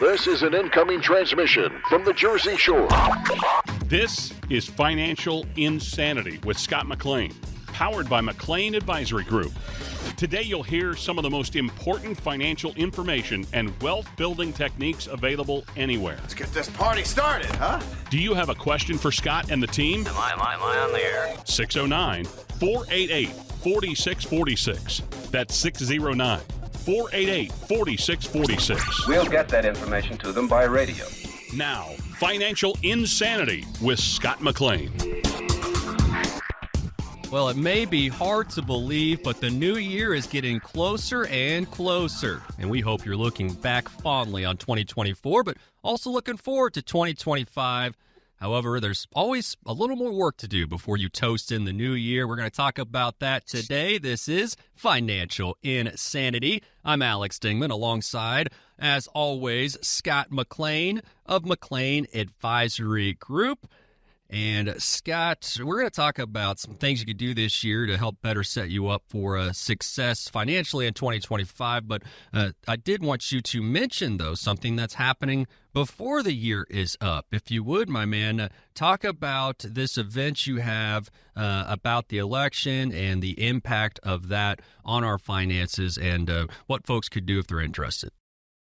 This is an incoming transmission from the Jersey Shore. This is Financial Insanity with Scott McLean, powered by McLean Advisory Group. Today you'll hear some of the most important financial information and wealth-building techniques available anywhere. Let's get this party started, huh? Do you have a question for Scott and the team? Am I on the air? 609-488-4646. That's 609-488-4646. We'll get that information to them by radio. Now, Financial Insanity with Scott McLean. Well, it may be hard to believe, but the new year is getting closer and closer. And we hope you're looking back fondly on 2024, but also looking forward to 2025. However, there's always a little more work to do before you toast in the new year. We're going to talk about that today. This is Financial Insanity. I'm Alex Dingman, alongside, as always, Scott McLean of McLean Advisory Group. And Scott, we're going to talk about some things you could do this year to help better set you up for success financially in 2025. But I did want you to mention, though, something that's happening before the year is up. If you would, my man, talk about this event you have about the election and the impact of that on our finances and what folks could do if they're interested.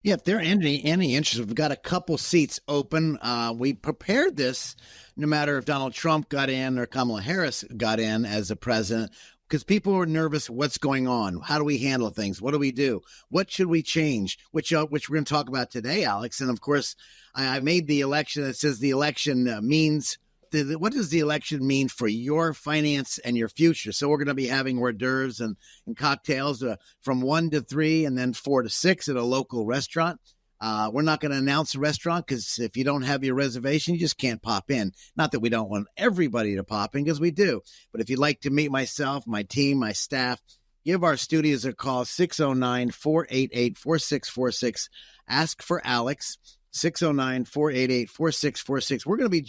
Yeah, if they're any interest, we've got a couple seats open. We prepared this no matter if Donald Trump got in or Kamala Harris got in as a president, because people were nervous. What's going on? How do we handle things? What do we do? What should we change? Which we're going to talk about today, Alex. And of course, I made the election that says the election means. What does the election mean for your finance and your future? So we're going to be having hors d'oeuvres and cocktails from 1 to 3 and then 4 to 6 at a local restaurant. We're not going to announce a restaurant because if you don't have your reservation, you just can't pop in. Not that we don't want everybody to pop in, because we do. But if you'd like to meet myself, my team, my staff, give our studios a call, 609-488-4646. Ask for Alex. 609-488-4646. We're going to be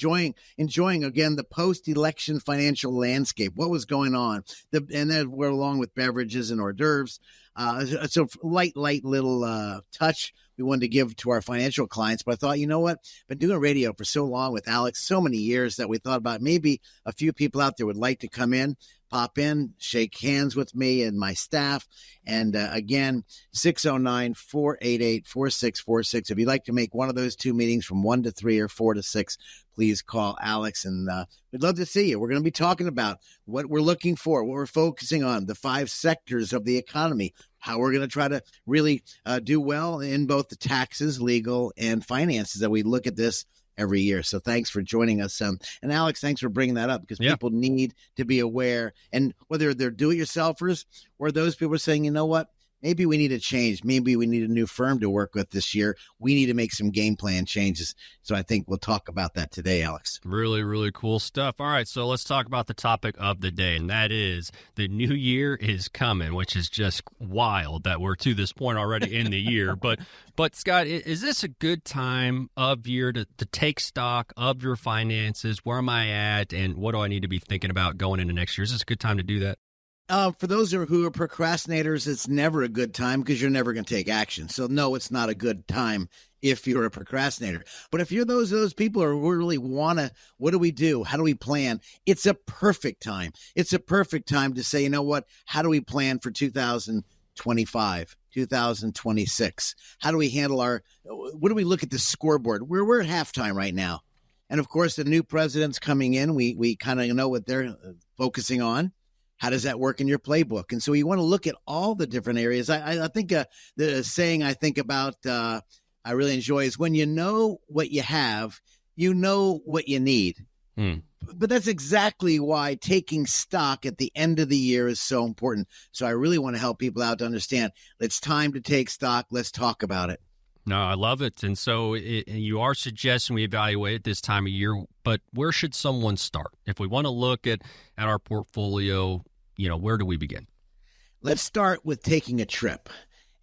enjoying again the post-election financial landscape. What was going on? And then we're along with beverages and hors d'oeuvres. It's a light little touch we wanted to give to our financial clients. But I thought, you know what? Been doing radio for so long with Alex, so many years, that we thought about maybe a few people out there would like to come in, pop in, shake hands with me and my staff. And again, 609-488-4646. If you'd like to make one of those two meetings from 1 to 3 or 4 to 6, please call Alex. And we'd love to see you. We're going to be talking about what we're looking for, what we're focusing on, the 5 sectors of the economy, how we're going to try to really do well in both the taxes, legal, and finances, that we look at this every year. So thanks for joining us. And Alex, thanks for bringing that up, because people need to be aware. And whether they're do-it-yourselfers or those people are saying, you know what, maybe we need a change. Maybe we need a new firm to work with this year. We need to make some game plan changes. So I think we'll talk about that today, Alex. Really, really cool stuff. All right, so let's talk about the topic of the day, and that is the new year is coming, which is just wild that we're to this point already in the year. But Scott, is this a good time of year to take stock of your finances? Where am I at, and what do I need to be thinking about going into next year? Is this a good time to do that? For those who are procrastinators, it's never a good time because you're never going to take action. So no, it's not a good time if you're a procrastinator. But if you're those people who really want to, what do we do? How do we plan? It's a perfect time. It's a perfect time to say, you know what? How do we plan for 2025, 2026? How do we handle what do we look at the scoreboard? We're at halftime right now. And of course, the new president's coming in. We kind of know what they're focusing on. How does that work in your playbook? And so you want to look at all the different areas. I think the saying I think about, I really enjoy, is when you know what you have, you know what you need. But that's exactly why taking stock at the end of the year is so important. So I really want to help people out to understand it's time to take stock. Let's talk about it. No, I love it. And so you are suggesting we evaluate it this time of year, but where should someone start? If we want to look at our portfolio, where do we begin? Let's start with taking a trip.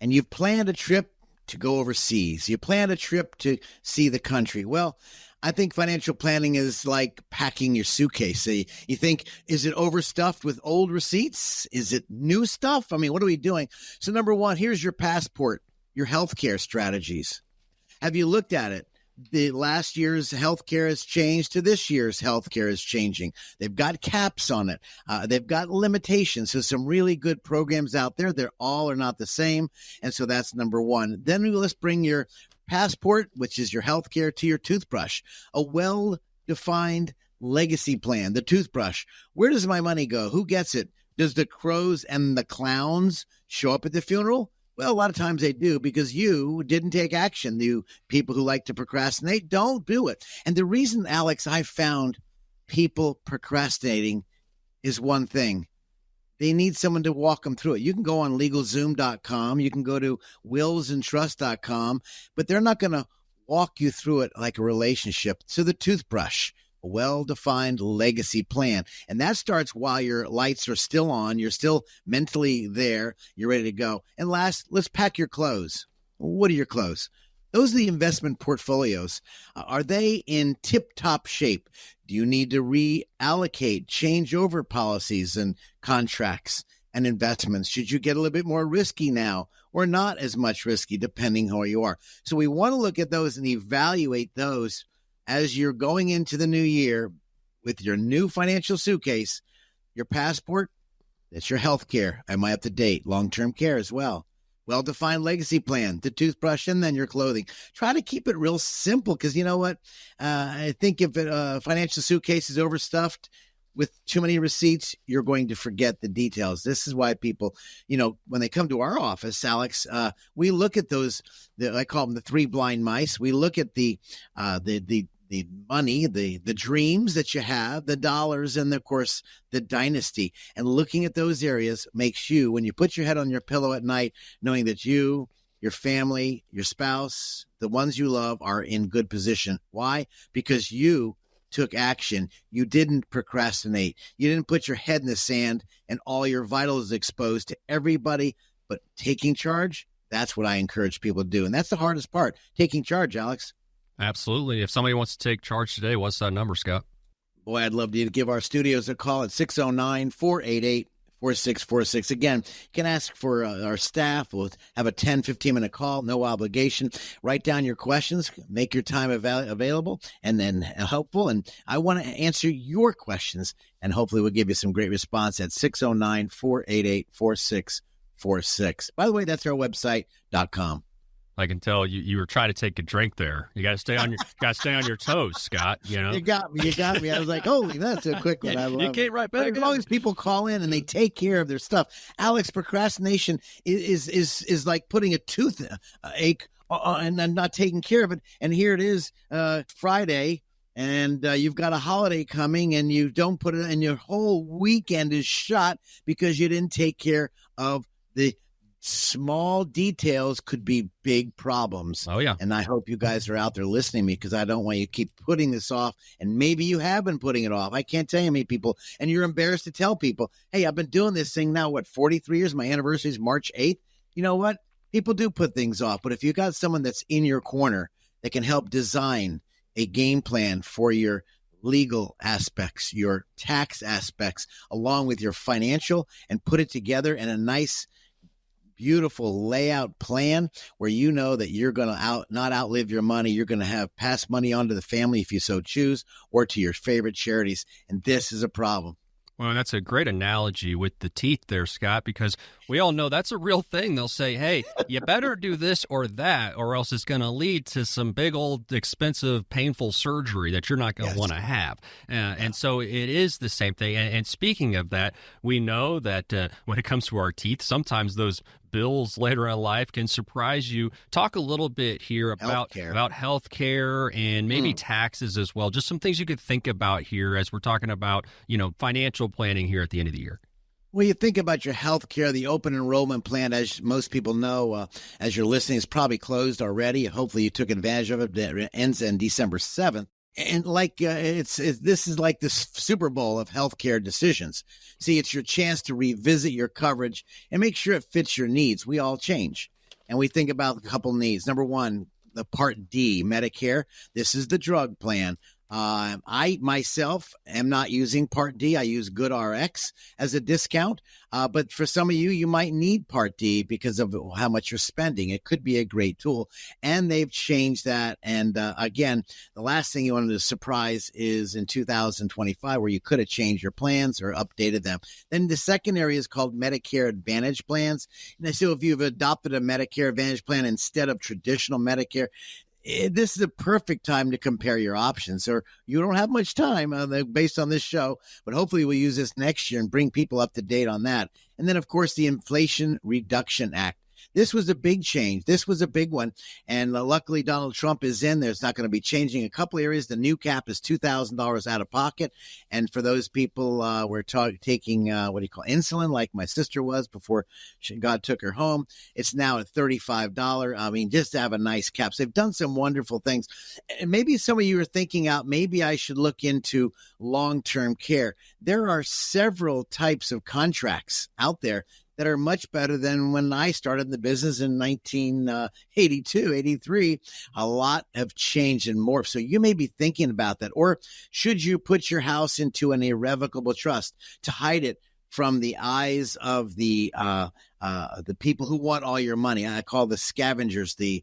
And you've planned a trip to go overseas. You planned a trip to see the country. Well, I think financial planning is like packing your suitcase. So you think, is it overstuffed with old receipts? Is it new stuff? I mean, what are we doing? So number one, here's your passport, your healthcare strategies. Have you looked at it? The last year's healthcare has changed to this year's healthcare is changing. They've got caps on it. They've got limitations. So some really good programs out there. They're all are not the same. And so that's number one. Then let's bring your passport, which is your healthcare, to your toothbrush. A well-defined legacy plan. The toothbrush. Where does my money go? Who gets it? Does the crows and the clowns show up at the funeral? Well, a lot of times they do because you didn't take action. You people who like to procrastinate, don't do it. And the reason, Alex, I found people procrastinating is one thing. They need someone to walk them through it. You can go on LegalZoom.com. You can go to willsandtrust.com, but they're not going to walk you through it like a relationship. So the toothbrush, a well-defined legacy plan. And that starts while your lights are still on. You're still mentally there. You're ready to go. And last, let's pack your clothes. What are your clothes? Those are the investment portfolios. Are they in tip-top shape? Do you need to reallocate, change over policies and contracts and investments? Should you get a little bit more risky now or not as much risky, depending who you are? So we want to look at those and evaluate those as you're going into the new year with your new financial suitcase, your passport, that's your health care. Am I up to date? Long-term care as well. Well-defined legacy plan, the toothbrush, and then your clothing. Try to keep it real simple because you know what? I think if a financial suitcase is overstuffed with too many receipts, you're going to forget the details. This is why people, when they come to our office, Alex, we look at those, I call them the three blind mice. We look at the money, the dreams that you have, the dollars, and of course, the dynasty. And looking at those areas makes you, when you put your head on your pillow at night, knowing that you, your family, your spouse, the ones you love are in good position. Why? Because you took action. You didn't procrastinate. You didn't put your head in the sand and all your vitals exposed to everybody, but taking charge, that's what I encourage people to do. And that's the hardest part, taking charge, Alex. Absolutely. If somebody wants to take charge today, what's that number, Scott? Boy, I'd love you to give our studios a call at 609-488-4646. Again, you can ask for our staff. We'll have a 10, 15-minute call, no obligation. Write down your questions, make your time available and then helpful. And I want to answer your questions, and hopefully we'll give you some great response at 609-488-4646. By the way, that's our website.com. I can tell you were trying to take a drink there. You got to stay on your toes, Scott. You got me. I was like, holy, that's a quick one. I love you came right back. All these people call in and they take care of their stuff. Alex, procrastination is like putting a toothache and not taking care of it. And here it is, Friday, and you've got a holiday coming, and you don't put it, and your whole weekend is shot because you didn't take care of the small details. Could be big problems. Oh, yeah. And I hope you guys are out there listening to me because I don't want you to keep putting this off. And maybe you have been putting it off. I can't tell you how many people, and you're embarrassed to tell people, hey, I've been doing this thing now, 43 years? My anniversary is March 8th. You know what? People do put things off. But if you got someone that's in your corner that can help design a game plan for your legal aspects, your tax aspects, along with your financial, and put it together in a nice, beautiful layout plan where you know that you're going to not outlive your money. You're going to have pass money on to the family if you so choose, or to your favorite charities. And this is a problem. Well, that's a great analogy with the teeth there, Scott, because we all know that's a real thing. They'll say, hey, you better do this or that, or else it's going to lead to some big old expensive, painful surgery that you're not going to want to have. And so it is the same thing. And speaking of that, we know that when it comes to our teeth, sometimes those bills later in life can surprise you. Talk a little bit here about healthcare and maybe taxes as well. Just some things you could think about here as we're talking about, financial planning here at the end of the year. Well, you think about your health care, the open enrollment plan, as most people know, as you're listening, is probably closed already. Hopefully you took advantage of it. It ends on December 7th. And this is like the Super Bowl of healthcare decisions. See, it's your chance to revisit your coverage and make sure it fits your needs. We all change. And we think about a couple needs. Number one, the Part D, Medicare. This is the drug plan. I myself am not using Part D. I use GoodRx as a discount. But for some of you, you might need Part D because of how much you're spending. It could be a great tool. And they've changed that. And again, the last thing you wanted to surprise is in 2025, where you could have changed your plans or updated them. Then the second area is called Medicare Advantage plans. And so if you've adopted a Medicare Advantage plan instead of traditional Medicare, this is a perfect time to compare your options. Or you don't have much time based on this show, but hopefully we'll use this next year and bring people up to date on that. And then, of course, the Inflation Reduction Act. This was a big change. This was a big one. And luckily, Donald Trump is in there. It's not going to be changing a couple areas. The new cap is $2,000 out of pocket. And for those people we're taking, insulin, like my sister was before God took her home, it's now at $35. I mean, just to have a nice cap. So they've done some wonderful things. And maybe some of you are thinking out, maybe I should look into long-term care. There are several types of contracts out there that are much better than when I started the business in 1982, 83. A lot have changed and morphed. So you may be thinking about that. Or should you put your house into an irrevocable trust to hide it from the eyes of the people who want all your money? I call the scavengers, the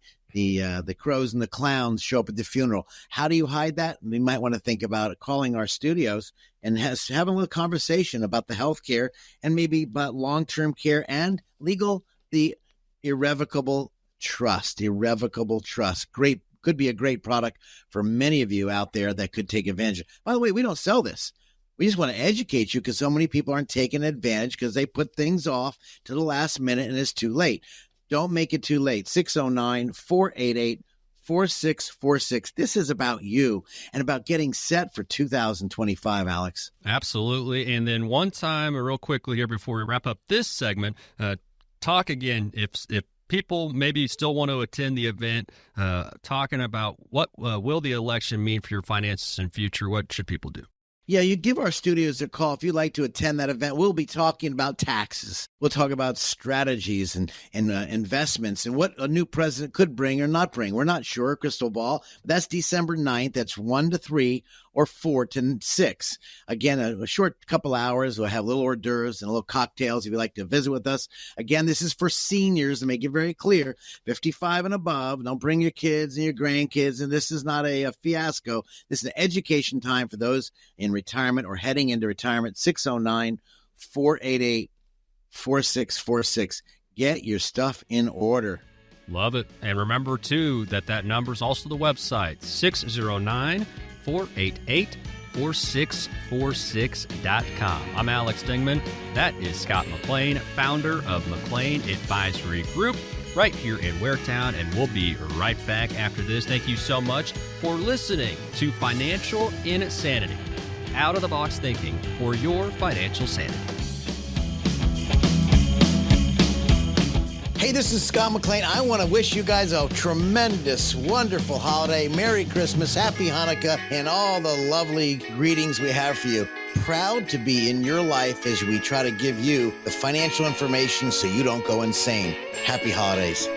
crows and the clowns show up at the funeral. How do you hide that? We might want to think about calling our studios and having a little conversation about the health care and maybe about long-term care and the irrevocable trust. Irrevocable trust. Great. Could be a great product for many of you out there that could take advantage. By the way, we don't sell this. We just want to educate you because so many people aren't taking advantage because they put things off to the last minute and it's too late. Don't make it too late. 609-488-4646. This is about you and about getting set for 2025, Alex. Absolutely. And then one time, real quickly here before we wrap up this segment, talk again if people maybe still want to attend the event, talking about what will the election mean for your finances and future. What should people do? Yeah, you give our studios a call if you'd like to attend that event. We'll be talking about taxes. We'll talk about strategies and investments and what a new president could bring or not bring. We're not sure, crystal ball. That's December 9th. That's 1 to 3 or 4 to 6. Again, a short couple hours. We'll have little hors d'oeuvres and little cocktails if you'd like to visit with us. Again, this is for seniors, to make it very clear, 55 and above. Don't bring your kids and your grandkids. And this is not a fiasco. This is an education time for those in retirement or heading into retirement. 609-488-4646. Get your stuff in order. Love it. And remember, too, that number is also the website, 609-488-4646.com. I'm Alex Dingman. That is Scott McLean, founder of McLean Advisory Group, right here in Waretown, and we'll be right back after this. Thank you so much for listening to Financial Insanity. Out-of-the-box thinking for your financial sanity. Hey, this is Scott McLean. I want to wish you guys a tremendous, wonderful holiday. Merry Christmas, Happy Hanukkah, and all the lovely greetings we have for you. Proud to be in your life as we try to give you the financial information so you don't go insane. Happy holidays.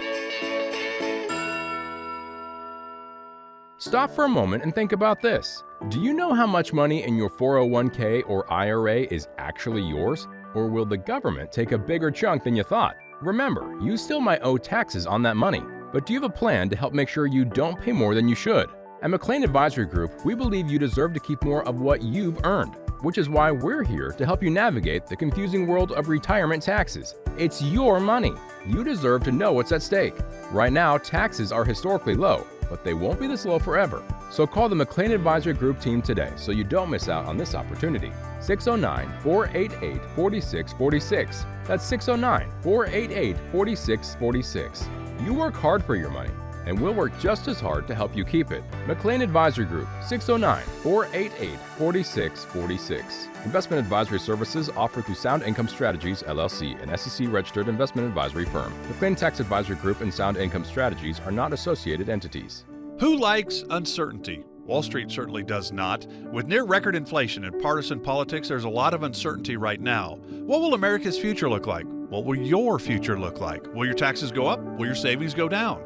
Stop for a moment and think about this. Do you know how much money in your 401k or IRA is actually yours? Or will the government take a bigger chunk than you thought? Remember, you still might owe taxes on that money, but do you have a plan to help make sure you don't pay more than you should? At McLean Advisory Group, we believe you deserve to keep more of what you've earned, which is why we're here to help you navigate the confusing world of retirement taxes. It's your money. You deserve to know what's at stake. Right now, taxes are historically low, but they won't be this low forever. So call the McLean Advisory Group team today so you don't miss out on this opportunity. 609-488-4646. That's 609-488-4646. You work hard for your money, and we'll work just as hard to help you keep it. McLean Advisory Group, 609-488-4646. Investment advisory services offered through Sound Income Strategies, LLC, an SEC-registered investment advisory firm. McLean Tax Advisory Group and Sound Income Strategies are not associated entities. Who likes uncertainty? Wall Street certainly does not. With near-record inflation and partisan politics, there's a lot of uncertainty right now. What will America's future look like? What will your future look like? Will your taxes go up? Will your savings go down?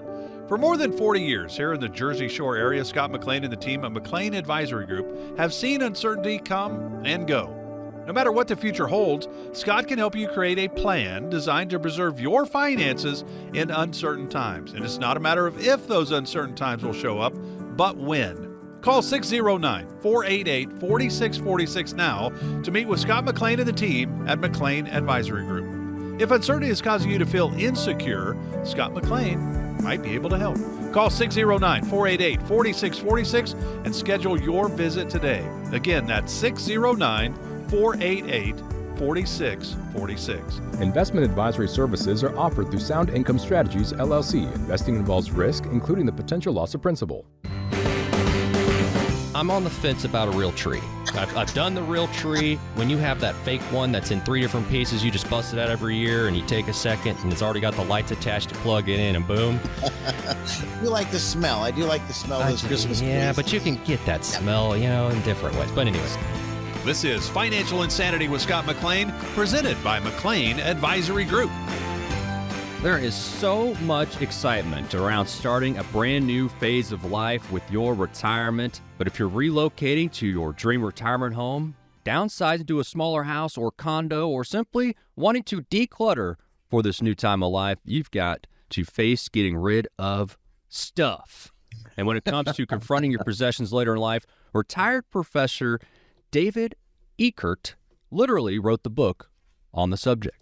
For more than 40 years here in the Jersey Shore area, Scott McLean and the team at McLean Advisory Group have seen uncertainty come and go. No matter what the future holds, Scott can help you create a plan designed to preserve your finances in uncertain times. And it's not a matter of if those uncertain times will show up, but when. Call 609-488-4646 now to meet with Scott McLean and the team at McLean Advisory Group. If uncertainty is causing you to feel insecure, Scott McLean might be able to help. Call 609-488-4646 and schedule your visit today. Again, that's 609-488-4646. Investment advisory services are offered through Sound Income Strategies, LLC. Investing involves risk, including the potential loss of principal. I'm on the fence about a real tree. I've done the real tree. When you have that fake one that's in 3 different pieces, you just bust it out every year and you take a second and it's already got the lights attached to plug it in and boom. You like the smell. I do like the smell of those Christmas trees. Yeah, but you can get that smell, in different ways. But anyways. This is Financial Insanity with Scott McLean, presented by McLean Advisory Group. There is so much excitement around starting a brand new phase of life with your retirement. But if you're relocating to your dream retirement home, downsizing to a smaller house or condo, or simply wanting to declutter for this new time of life, you've got to face getting rid of stuff. And when it comes to confronting your possessions later in life, retired professor David Eckert literally wrote the book on the subject.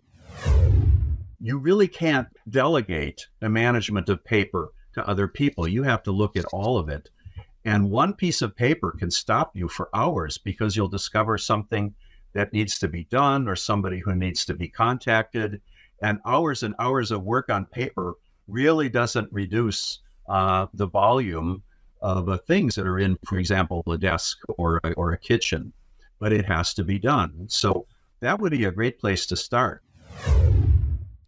You really can't delegate the management of paper to other people. You have to look at all of it. And one piece of paper can stop you for hours because you'll discover something that needs to be done or somebody who needs to be contacted. And hours of work on paper really doesn't reduce the volume of things that are in, for example, a desk or a kitchen, but it has to be done. So that would be a great place to start.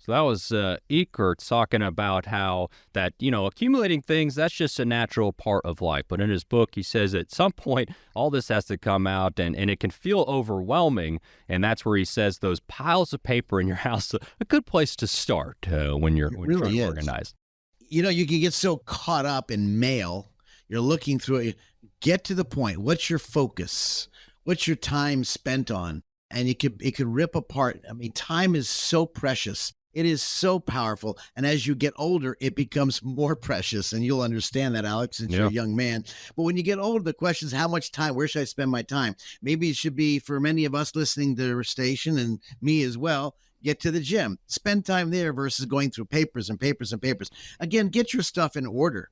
So that was Eckert talking about how that, accumulating things, that's just a natural part of life. But in his book, he says at some point, all this has to come out and it can feel overwhelming. And that's where he says those piles of paper in your house, a good place to start when you're trying to organize. You can get so caught up in mail. You're looking through it. Get to the point. What's your focus? What's your time spent on? And it could rip apart. I mean, time is so precious. It is so powerful. And as you get older, it becomes more precious. And you'll understand that, Alex, since you're a young man. But when you get older, the question is, how much time? Where should I spend my time? Maybe it should be, for many of us listening to the station and me as well, get to the gym. Spend time there versus going through papers and papers and papers. Again, get your stuff in order.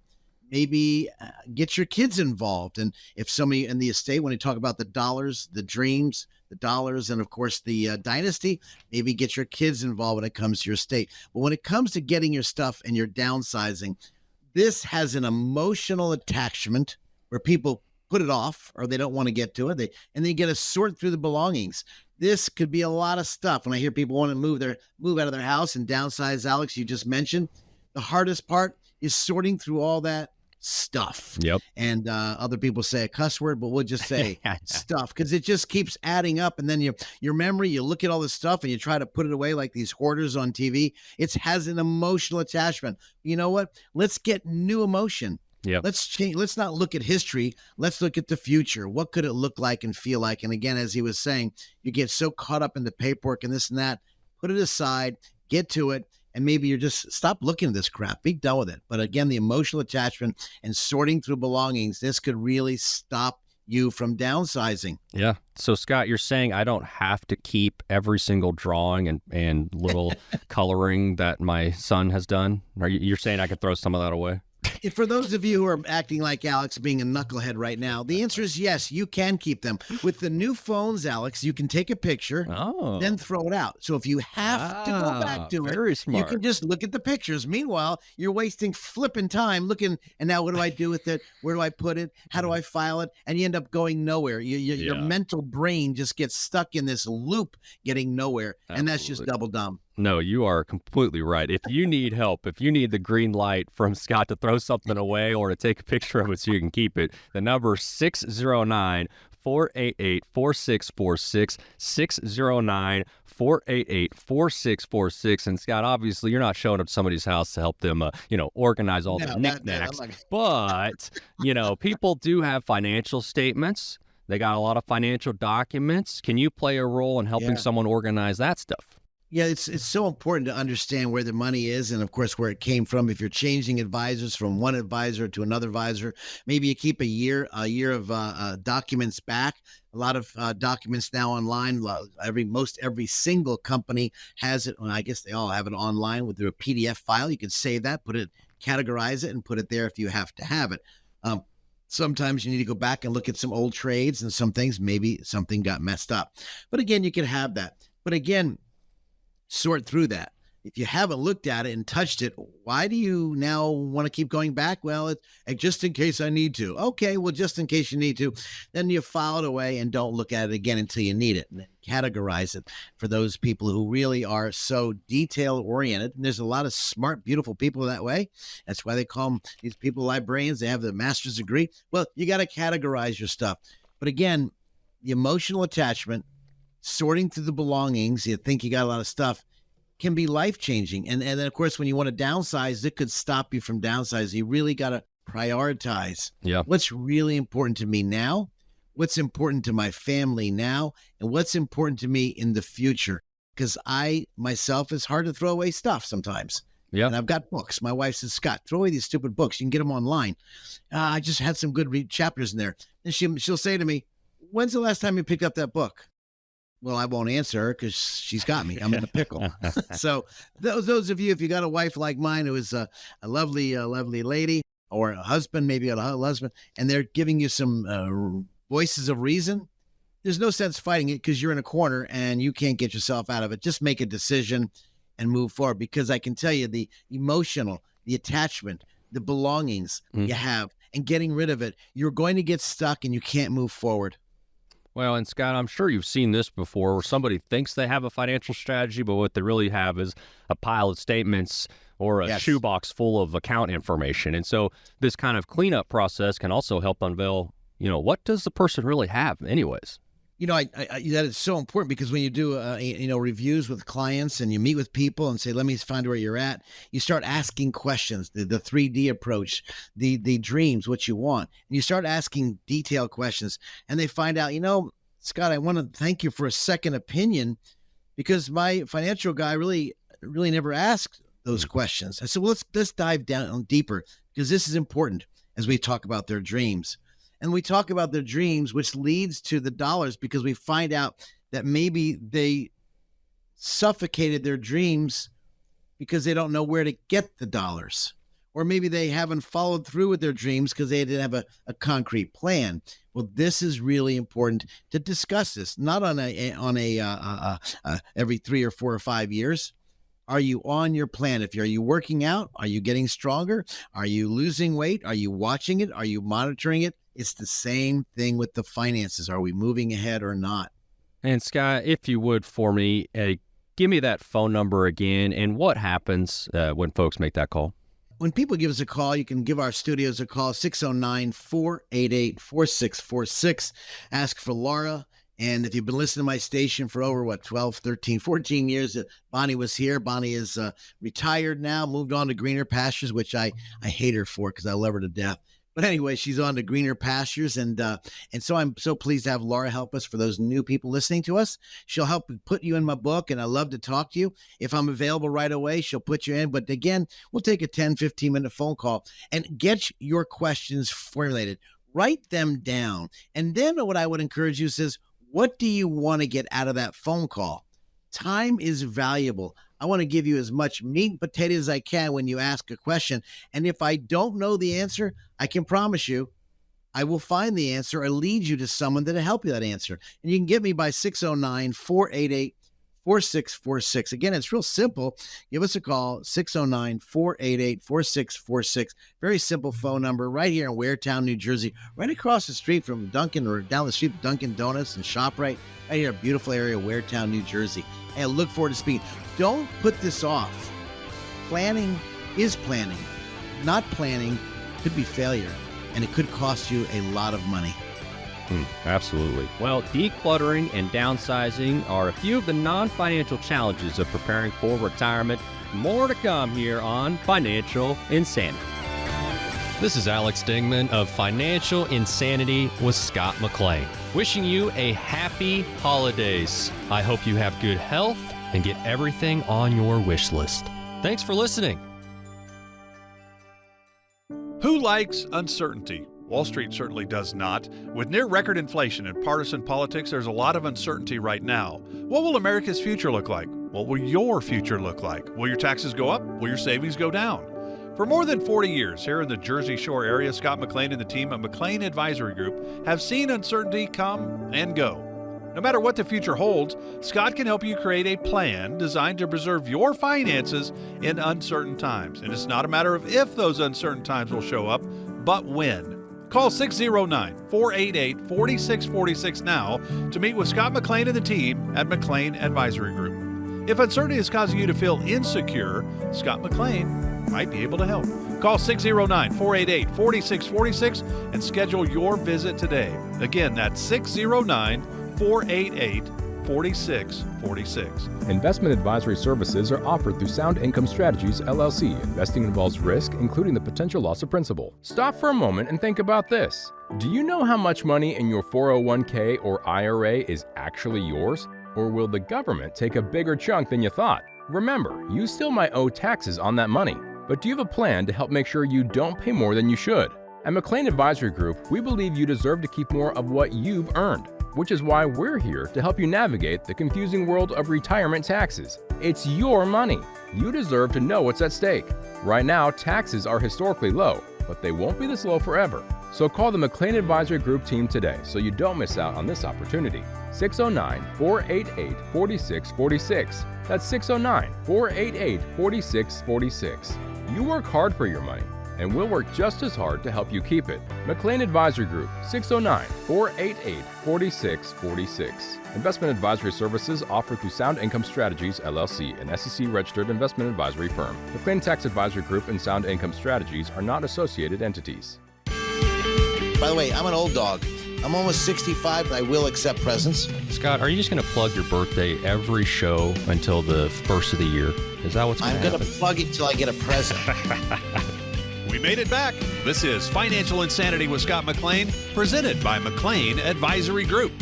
Maybe get your kids involved. And if somebody in the estate, when you talk about the dollars, the dreams, the dollars, and of course the dynasty, maybe get your kids involved when it comes to your estate. But when it comes to getting your stuff and your downsizing, this has an emotional attachment where people put it off or they don't want to get to it. And they get to sort through the belongings. This could be a lot of stuff. When I hear people want to move out of their house and downsize, Alex, you just mentioned, the hardest part is sorting through all that stuff. Yep. And other people say a cuss word, but we'll just say stuff, because it just keeps adding up. And then your memory, you look at all this stuff and you try to put it away like these hoarders on TV. It has an emotional attachment. You know what? Let's get new emotion. Yep. Let's change. Let's not look at history. Let's look at the future. What could it look like and feel like? And again, as he was saying, you get so caught up in the paperwork and this and that. Put it aside, get to it. And maybe you're just stop looking at this crap, be done with it. But again, the emotional attachment and sorting through belongings, this could really stop you from downsizing. Yeah. So Scott, you're saying I don't have to keep every single drawing and little coloring that my son has done? You're saying I could throw some of that away? For those of you who are acting like Alex, being a knucklehead right now, the answer is yes, you can keep them. With the new phones, Alex, you can take a picture, then throw it out. So if you have to go back to it, you can just look at the pictures. Meanwhile, you're wasting flipping time looking, and now what do I do with it? Where do I put it? How do I file it? And you end up going nowhere. Your mental brain just gets stuck in this loop, getting nowhere. Absolutely. And that's just double dumb. No, you are completely right. If you need help, if you need the green light from Scott to throw something away or to take a picture of it so you can keep it, the number is 609-488-4646, 609-488-4646. And Scott, obviously, you're not showing up to somebody's house to help them, organize all the knickknacks. But, people do have financial statements. They got a lot of financial documents. Can you play a role in helping someone organize that stuff? Yeah, it's so important to understand where the money is and, of course, where it came from. If you're changing advisors from one advisor to another advisor, maybe you keep a year of documents back. A lot of documents now online. Every single company has it. Well, I guess they all have it online with their PDF file. You can save that, categorize it, and put it there if you have to have it. Sometimes you need to go back and look at some old trades and some things. Maybe something got messed up. But again, you can have that. But again, sort through that. If you haven't looked at it and touched it, why do you now want to keep going back? Well, just in case I need to. Okay, well, just in case you need to, then you file it away and don't look at it again until you need it. And then categorize it for those people who really are so detail-oriented. And there's a lot of smart, beautiful people that way. That's why they call them, these people, librarians. They have the master's degree. Well, you got to categorize your stuff. But again, the emotional attachment, sorting through the belongings, you think you got a lot of stuff, can be life-changing. And then, of course, when you want to downsize, it could stop you from downsizing. You really got to prioritize what's really important to me now, what's important to my family now, and what's important to me in the future. Because myself, it's hard to throw away stuff sometimes. Yeah. And I've got books. My wife says, Scott, throw away these stupid books. You can get them online. I just had some good chapters in there. And she'll say to me, when's the last time you picked up that book? Well, I won't answer her because she's got me. I'm in a pickle. So those of you, if you got a wife like mine who is a lovely lady, or a husband, maybe a husband, and they're giving you some voices of reason, there's no sense fighting it because you're in a corner and you can't get yourself out of it. Just make a decision and move forward, because I can tell you the emotional, the attachment, the belongings you have, and getting rid of it, you're going to get stuck and you can't move forward. Well, and Scott, I'm sure you've seen this before where somebody thinks they have a financial strategy, but what they really have is a pile of statements or a shoebox full of account information. And so this kind of cleanup process can also help unveil, what does the person really have anyways? That is so important, because when you do, reviews with clients and you meet with people and say, let me find where you're at, you start asking questions, the 3D approach, the dreams, what you want. And you start asking detailed questions, and they find out, Scott, I want to thank you for a second opinion, because my financial guy really never asked those questions. I said, well, let's dive down deeper, because this is important as we talk about their dreams. And we talk about their dreams, which leads to the dollars, because we find out that maybe they suffocated their dreams because they don't know where to get the dollars. Or maybe they haven't followed through with their dreams because they didn't have a concrete plan. Well, this is really important to discuss this, not on every 3 or 4 or 5 years. Are you on your plan? Are you working out? Are you getting stronger? Are you losing weight? Are you watching it? Are you monitoring it? It's the same thing with the finances. Are we moving ahead or not? And Scott, if you would for me, give me that phone number again, and what happens when folks make that call? When people give us a call, you can give our studios a call, 609-488-4646. Ask for Laura. And if you've been listening to my station for over, 12, 13, 14 years, Bonnie was here. Bonnie is retired now, moved on to greener pastures, which I hate her for because I love her to death. But anyway, she's on to greener pastures. And so I'm so pleased to have Laura help us for those new people listening to us. She'll help put you in my book, and I love to talk to you. If I'm available right away, she'll put you in. But again, we'll take a 10, 15-minute phone call and get your questions formulated. Write them down. And then what I would encourage you is, what do you want to get out of that phone call? Time is valuable. I want to give you as much meat and potatoes as I can when you ask a question. And if I don't know the answer, I can promise you I will find the answer or lead you to someone that'll help you that answer. And you can get me by 609-488-4646. Again, it's real simple. Give us a call, 609-488-4646. Very simple phone number right here in Waretown, New Jersey, right across the street from Dunkin', or down the street from Dunkin' Donuts and ShopRite, right here, a beautiful area of Waretown, New Jersey. Hey, I look forward to speaking. Don't put this off. Planning is planning. Not planning could be failure, and it could cost you a lot of money. Absolutely. Well, decluttering and downsizing are a few of the non-financial challenges of preparing for retirement. More to come here on Financial Insanity. This is Alex Dingman of Financial Insanity with Scott McLean. Wishing you a happy holidays. I hope you have good health and get everything on your wish list. Thanks for listening. Who likes uncertainty? Wall Street certainly does not. With near record inflation and partisan politics, there's a lot of uncertainty right now. What will America's future look like? What will your future look like? Will your taxes go up? Will your savings go down? For more than 40 years here in the Jersey Shore area, Scott McLean and the team at McLean Advisory Group have seen uncertainty come and go. No matter what the future holds, Scott can help you create a plan designed to preserve your finances in uncertain times. And it's not a matter of if those uncertain times will show up, but when. Call 609-488-4646 now to meet with Scott McLean and the team at McLean Advisory Group. If uncertainty is causing you to feel insecure, Scott McLean might be able to help. Call 609-488-4646 and schedule your visit today. Again, that's 609-488-4646. Investment advisory services are offered through Sound Income Strategies, LLC. Investing involves risk, including the potential loss of principal. Stop for a moment and think about this. Do you know how much money in your 401k or IRA is actually yours? Or will the government take a bigger chunk than you thought? Remember, you still might owe taxes on that money. But do you have a plan to help make sure you don't pay more than you should? At McLean Advisory Group, we believe you deserve to keep more of what you've earned, which is why we're here to help you navigate the confusing world of retirement taxes. It's your money. You deserve to know what's at stake. Right now, taxes are historically low, but they won't be this low forever. So call the McLean Advisory Group team today so you don't miss out on this opportunity. 609-488-4646. That's 609-488-4646. You work hard for your money, and we'll work just as hard to help you keep it. McLean Advisory Group, 609-488-4646. Investment advisory services offered through Sound Income Strategies, LLC, an SEC-registered investment advisory firm. McLean Tax Advisory Group and Sound Income Strategies are not associated entities. By the way, I'm an old dog. I'm almost 65, but I will accept presents. Scott, are you just going to plug your birthday every show until the first of the year? Is that what's going to happen? I'm going to plug it till I get a present. We made it back. This is Financial Insanity with Scott McLean, presented by McLean Advisory Group.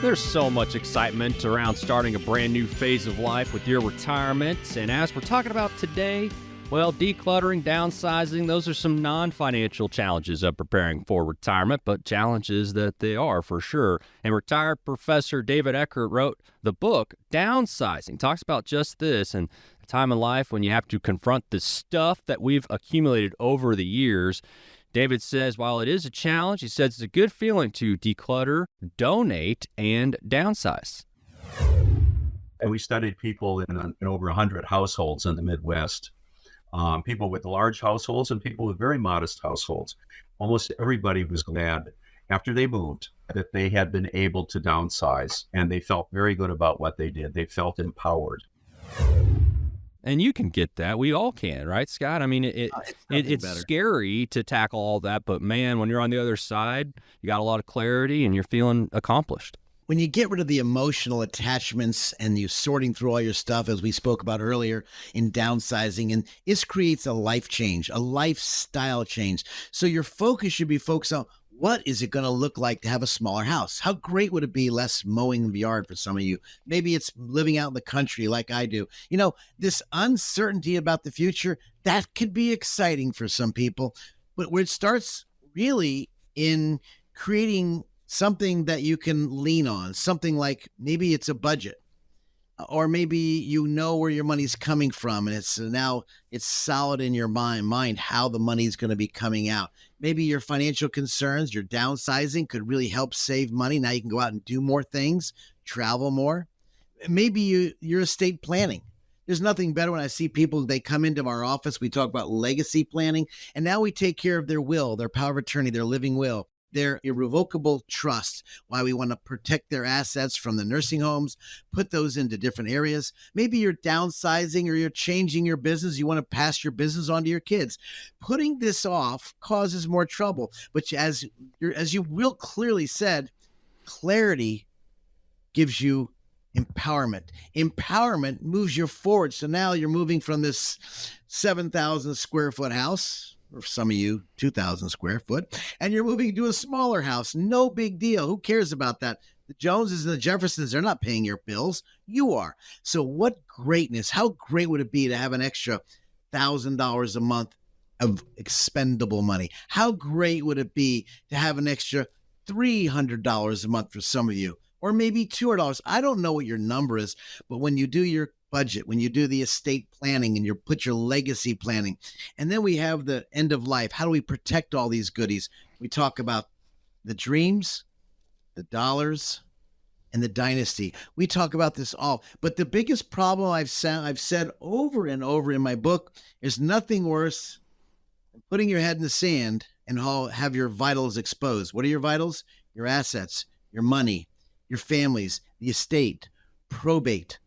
There's so much excitement around starting a brand new phase of life with your retirement. And as we're talking about today, well, decluttering, downsizing, those are some non-financial challenges of preparing for retirement, but challenges that they are for sure. And retired professor David Eckert wrote the book, Downsizing, talks about just this and a time in life when you have to confront the stuff that we've accumulated over the years. David says, while it is a challenge, he says it's a good feeling to declutter, donate, and downsize. And we studied people in over 100 households in the Midwest. People with large households and people with very modest households. Almost everybody was glad after they moved that they had been able to downsize, and they felt very good about what they did. They felt empowered. And you can get that. We all can, right, Scott? I mean, it's scary to tackle all that, but man, when you're on the other side, you got a lot of clarity and you're feeling accomplished. When you get rid of the emotional attachments and you sorting through all your stuff, as we spoke about earlier in downsizing, and this creates a life change, a lifestyle change. So your focus should be focused on what is it going to look like to have a smaller house? How great would it be less mowing the yard for some of you? Maybe it's living out in the country like I do. You know, this uncertainty about the future, that could be exciting for some people. But where it starts really in creating something that you can lean on, something like maybe it's a budget, or maybe you know where your money's coming from, and it's solid in your mind how the money's going to be coming out. Maybe your financial concerns, your downsizing could really help save money. Now you can go out and do more things, travel more. Maybe your estate planning. There's nothing better when I see people, they come into our office, we talk about legacy planning, and now we take care of their will, their power of attorney, their living will. their irrevocable trust, why we want to protect their assets from the nursing homes, put those into different areas. Maybe you're downsizing or you're changing your business. You want to pass your business on to your kids. Putting this off causes more trouble. But as you real clearly said, clarity gives you empowerment. Empowerment moves you forward. So now you're moving from this 7,000 square foot house, or some of you 2,000 square foot, and you're moving to a smaller house. No big deal. Who cares about that? The Joneses and the Jeffersons, they're not paying your bills. You are. So what greatness, how great would it be to have an extra $1,000 a month of expendable money? How great would it be to have an extra $300 a month for some of you, or maybe $200? I don't know what your number is, but when you do your budget, when you do the estate planning and you put your legacy planning, and then we have the end of life, how do we protect all these goodies? We talk about the dreams, the dollars, and the dynasty. We talk about this all, but the biggest problem I've said over and over in my book is nothing worse than putting your head in the sand and have your vitals exposed. What are your vitals? Your assets, your money, your families, the estate, probate.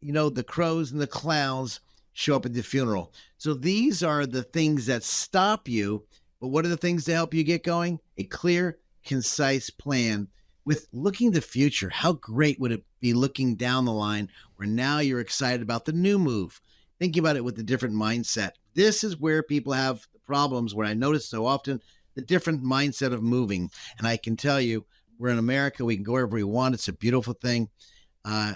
The crows and the clowns show up at the funeral. So these are the things that stop you. But what are the things to help you get going? A clear, concise plan with looking the future. How great would it be looking down the line where now you're excited about the new move? Thinking about it with a different mindset. This is where people have the problems, where I notice so often the different mindset of moving. And I can tell you, we're in America. We can go wherever we want. It's a beautiful thing.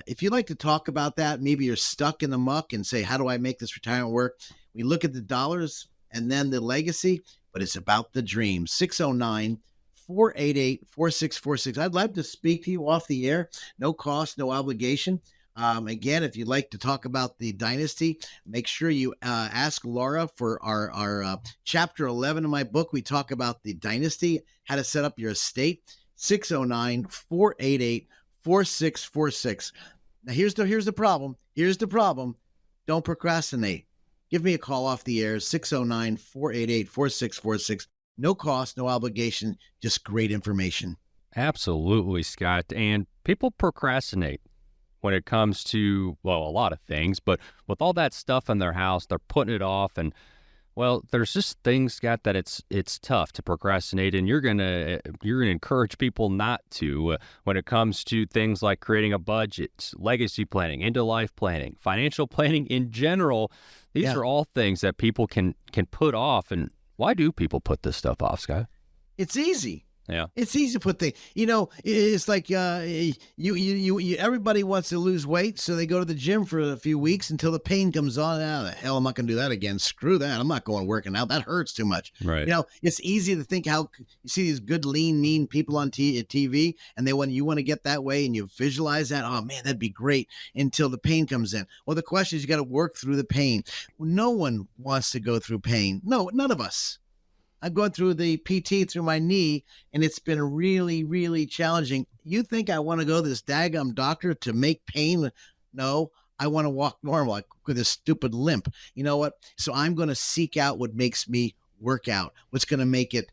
If you'd like to talk about that, maybe you're stuck in the muck and say, how do I make this retirement work? We look at the dollars and then the legacy, but it's about the dream. 609-488-4646. I'd love to speak to you off the air. No cost, no obligation. Again, if you'd like to talk about the dynasty, make sure you ask Laura for our chapter 11 of my book. We talk about the dynasty, how to set up your estate. 609-488-4646. Now, here's the problem. Don't procrastinate. Give me a call off the air, 609-488-4646. No cost, no obligation, just great information. Absolutely, Scott. And people procrastinate when it comes to, a lot of things, but with all that stuff in their house, they're putting it off. And, there's just things, Scott, that it's tough to procrastinate, and you're gonna encourage people not to when it comes to things like creating a budget, legacy planning, end-of-life planning, financial planning in general. These are all things that people can put off. And why do people put this stuff off, Scott? It's easy. Yeah, it's easy to put things. It's like everybody wants to lose weight, so they go to the gym for a few weeks until the pain comes on. The hell, I'm not going to do that again. Screw that. I'm not going working out. That hurts too much. Right. It's easy to think how you see these good, lean, mean people on TV, and when you want to get that way and you visualize that, oh man, that'd be great, until the pain comes in. Well, the question is, you got to work through the pain. No one wants to go through pain. No, none of us. I'm going through the PT through my knee, and it's been really, really challenging. You think I want to go to this daggum doctor to make pain? No, I want to walk normal, like with a stupid limp. You know what? So I'm going to seek out what makes me work out, what's going to make it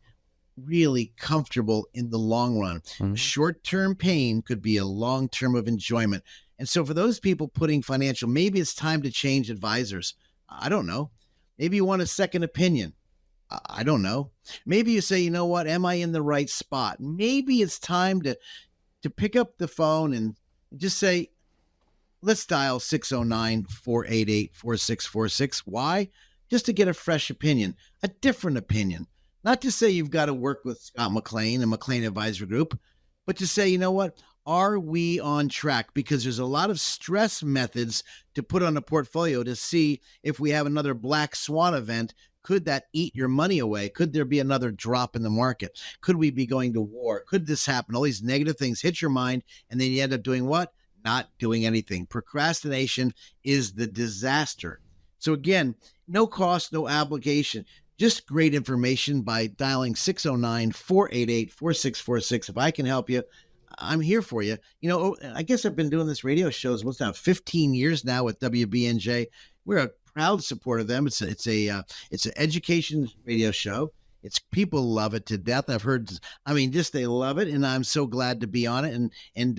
really comfortable in the long run. Mm-hmm. Short-term pain could be a long-term of enjoyment. And so for those people putting financial, maybe it's time to change advisors. I don't know. Maybe you want a second opinion. I don't know. Maybe you say, you know what? Am I in the right spot? Maybe it's time to pick up the phone and just say, let's dial 609-488-4646. Why? Just to get a fresh opinion, a different opinion. Not to say you've got to work with Scott McLean and McLean Advisory Group, but to say, you know what? Are we on track? Because there's a lot of stress methods to put on a portfolio to see if we have another black swan event. Could that eat your money away? Could there be another drop in the market? Could we be going to war? Could this happen? All these negative things hit your mind, and then you end up doing what? Not doing anything. Procrastination is the disaster. So again, no cost, no obligation. Just great information by dialing 609-488-4646. If I can help you, I'm here for you. I guess I've been doing this radio shows what's now 15 years now with WBNJ. We're a proud supporter of them. It's an education radio show. It's people love it to death. I've heard, just they love it, and I'm so glad to be on it. And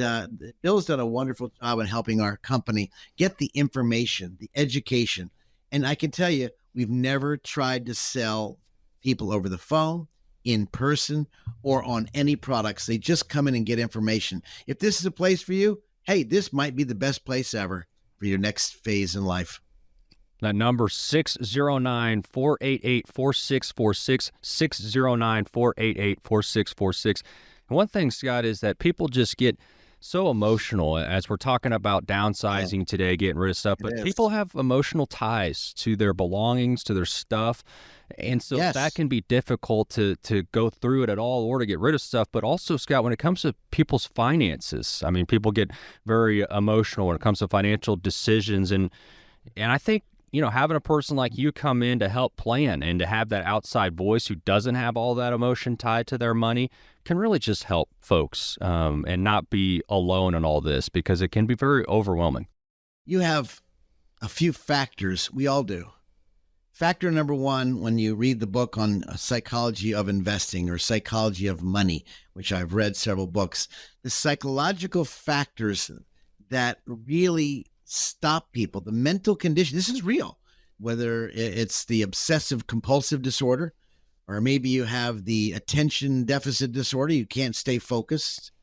Bill's done a wonderful job in helping our company get the information, the education. And I can tell you, we've never tried to sell people over the phone, in person, or on any products. They just come in and get information. If this is a place for you, hey, this might be the best place ever for your next phase in life. That number, 609-488-4646, 609-488-4646. And one thing, Scott, is that people just get so emotional as we're talking about downsizing today, getting rid of stuff, but people have emotional ties to their belongings, to their stuff. And so that can be difficult to go through it at all or to get rid of stuff. But also, Scott, when it comes to people's finances, people get very emotional when it comes to financial decisions. And I think, having a person like you come in to help plan and to have that outside voice who doesn't have all that emotion tied to their money can really just help folks and not be alone in all this, because it can be very overwhelming. You have a few factors. We all do. Factor number one, when you read the book on psychology of investing or psychology of money, which I've read several books, the psychological factors that really stop people, the mental condition, this is real, whether it's the obsessive compulsive disorder, or maybe you have the attention deficit disorder, you can't stay focused.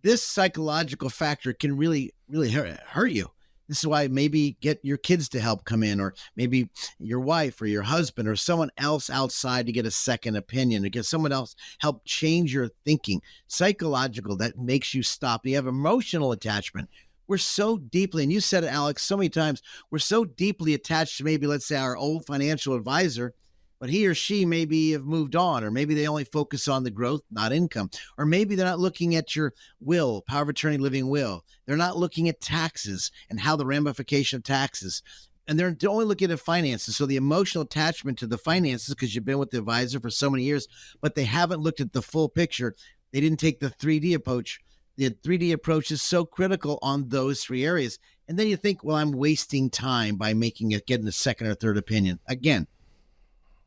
This psychological factor can really, really hurt you. This is why maybe get your kids to help come in, or maybe your wife or your husband or someone else outside to get a second opinion, or get someone else help change your thinking. Psychological, that makes you stop. You have emotional attachment. We're so deeply, and you said it, Alex, so many times, we're so deeply attached to maybe, let's say, our old financial advisor, but he or she maybe have moved on, or maybe they only focus on the growth, not income. Or maybe they're not looking at your will, power of attorney, living will. They're not looking at taxes and how the ramification of taxes. And they're only looking at finances. So the emotional attachment to the finances, because you've been with the advisor for so many years, but they haven't looked at the full picture. They didn't take the 3D approach. The 3D approach is so critical on those three areas. And then you think, well, I'm wasting time by getting a second or third opinion. Again,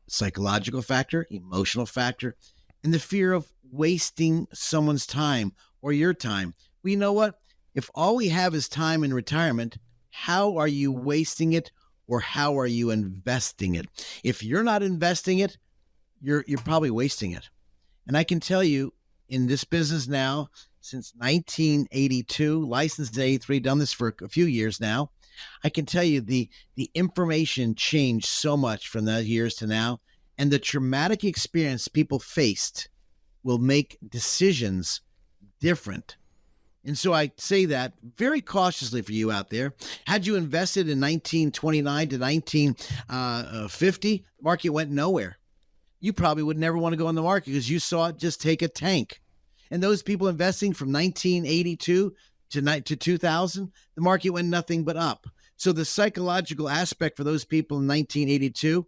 psychological factor, emotional factor, and the fear of wasting someone's time or your time. Well, you know what? If all we have is time in retirement, how are you wasting it, or how are you investing it? If you're not investing it, you're probably wasting it. And I can tell you, in this business now, since 1982, licensed in 83, done this for a few years now, I can tell you the information changed so much from those years to now, and the traumatic experience people faced will make decisions different. And so I say that very cautiously for you out there. Had you invested in 1929 to 1950, the market went nowhere. You probably would never want to go on the market because you saw it just take a tank. And those people investing from 1982 to 2000, the market went nothing but up. So the psychological aspect for those people in 1982,